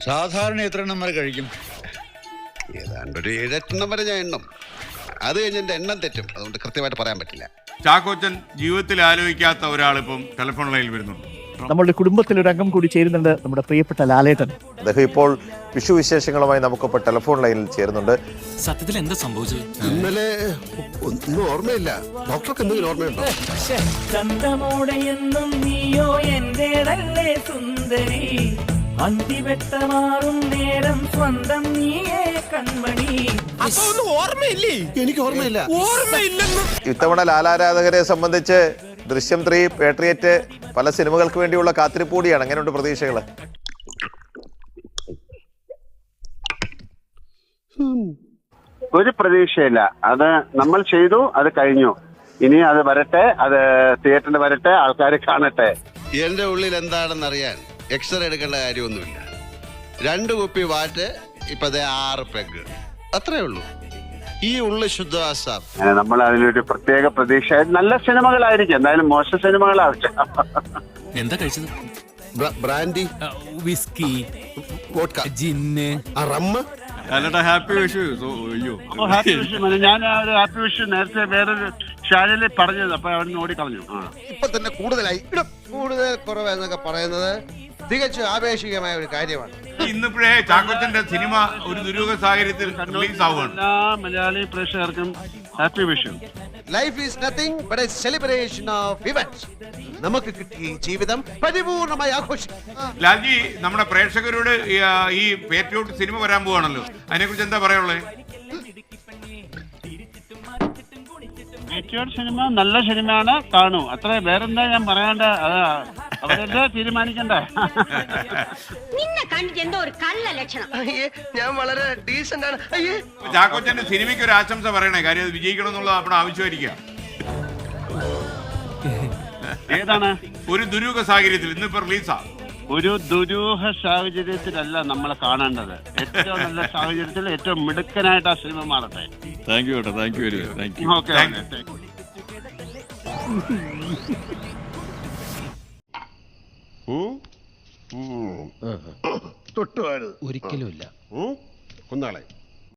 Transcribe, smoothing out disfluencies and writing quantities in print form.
സാധാരണ എത്ര എണ്ണം വരെ കഴിക്കും? ഏതാണ്ടൊരു 7-8 എണ്ണം വരെ ഞാൻ എണ്ണം. അത് കഴിഞ്ഞ് എൻ്റെ എണ്ണം തെറ്റും. അതുകൊണ്ട് കൃത്യമായിട്ട് പറയാൻ പറ്റില്ല. ചാക്കോച്ചൻ ജീവിതത്തിൽ ആലോചിക്കാത്ത ഒരാളിപ്പം ടെലിഫോൺ ലൈനിൽ വരുന്നുണ്ട്. നമ്മളുടെ കുടുംബത്തിലൊരു അംഗം കൂടി ചേരുന്നുണ്ട്, നമ്മുടെ പ്രിയപ്പെട്ട ലാലേട്ടൻ. അദ്ദേഹം ഇപ്പോൾ വിഷു വിശേഷങ്ങളുമായി നമുക്കിപ്പോൾ ടെലിഫോൺ ലൈനിൽ ചേരുന്നുണ്ട്. സത്യത്തിൽ എന്താ സംഭവിച്ചത്? ഇന്നലെ ഒന്നും ഓർമ്മയില്ല. ഡോക്ടർക്ക് എന്തെങ്കിലും ഓർമ്മയുണ്ടോ? ചന്തമോടെയെന്നും നീയോ എന്റേതല്ലേ സുന്ദരി, അന്തിവെട്ടമാറും നേരം സ്വന്തം നീയേ കൺമണി. ഓർമ്മയില്ലേ? എനിക്ക് ഓർമ്മയില്ല. ഇത്തവണ ലാലാരാധകരെ സംബന്ധിച്ച് ദൃശ്യം 3, പേട്രിയറ്റ് പല സിനിമകൾക്ക് വേണ്ടിയുള്ള കാത്തിരിപ്പ് കൂടിയാണ്. അങ്ങനെയുണ്ട് പ്രതീക്ഷകൾ? ഒരു പ്രതീക്ഷയില്ല. അത് നമ്മൾ ചെയ്തു, അത് കഴിഞ്ഞു. ഇനി അത് വരട്ടെ, അത് തിയേറ്ററിൽ വരട്ടെ, ആൾക്കാർ കാണട്ടെ. എൻ്റെ ഉള്ളിൽ എന്താണെന്ന് അറിയാൻ എക്സ്റേ എടുക്കേണ്ട കാര്യമൊന്നുമില്ല. 2 കുപ്പി വാറ്റ്, ഇപ്പൊ 6 പെഗ്, അത്രേ ഉള്ളൂ. ഈ ഉള്ളു ശുദ്ധവാസം. നമ്മൾ അതിലൊരു പ്രത്യേക പ്രതീക്ഷ. നല്ല സിനിമകളായിരിക്കും, എന്തായാലും മോശം സിനിമകളാവട്ടെ. എന്താ കഴിച്ചത്? ബ്രാൻഡി, വിസ്കി, വോഡ്ക, ജിന്ന്, റമ്മ്. ഹാപ്പി വിഷു. അയ്യോ, ഹാപ്പി വിഷു. ഞാൻ ഒരു ഹാപ്പി വിഷു നേരത്തെ വേറൊരു ചാനലിൽ പറഞ്ഞത്, അപ്പൊ അവിടെ നിന്ന് ഓടിക്കളഞ്ഞു. ഇപ്പൊ തന്നെ കൂടുതലായി, കൂടുതൽ കുറവെന്നൊക്കെ പറയുന്നത് തികച്ചും ആപേക്ഷികമായ ഒരു കാര്യമാണ്. ഇന്നിപ്പോഴേ ചാക്കോച്ചന്റെ സിനിമ ഒരു ദുരൂഹ സാഹചര്യത്തിൽ റിലീസ് ആവുകയാണ്. എല്ലാ മലയാളി പ്രേക്ഷകർക്കും happy Vishu. Life is nothing but A celebration of events. നമുക്ക് കിട്ടിയ ജീവിതം പരിപൂർണമായി ആഘോഷിക്കും. ലാൽജി, നമ്മുടെ പ്രേക്ഷകരോട് ഈ പേട്രിയോട്ട് സിനിമ വരാൻ പോവാണല്ലോ, അതിനെക്കുറിച്ച് എന്താ പറയാനുള്ളത്? പേട്രിയോട്ട് സിനിമ നല്ല സിനിമയാണ്, കാണൂ. അത്ര വേറെന്താ ഞാൻ പറയണ്ട, അവരെന്താ തീരുമാനിക്കണ്ടേ? നിന്നെ കണ്ടിട്ട് എന്തോ ഒരു കള്ള ലക്ഷണം. ഞാൻ വളരെ ഡീസന്റ് ആണ്. ചാക്കോച്ചന്റെ സിനിമയ്ക്ക് ഒരു ആശംസ പറയണേ, കാര്യം അത് വിജയിക്കണം എന്നുള്ളത് നമ്മുടെ ആവശ്യമായിരിക്കാം. ഏതാണ്? ഒരു ദുരൂഹ സാഹചര്യത്തിൽ ഇന്നിപ്പോ റിലീസാ. ഒരു ദുരൂഹ സാഹചര്യത്തിലല്ല നമ്മൾ കാണേണ്ടത്. ഏറ്റവും നല്ല സാഹചര്യത്തിൽ ഏറ്റവും മിടുക്കനായിട്ട് ആ സിനിമ മാറട്ടെ. താങ്ക് യു കേട്ടോ, thank you very much. Thank you. Okay. തൊട്ടുപോയത് ഒരിക്കലും ഇല്ല. കുന്നാളെ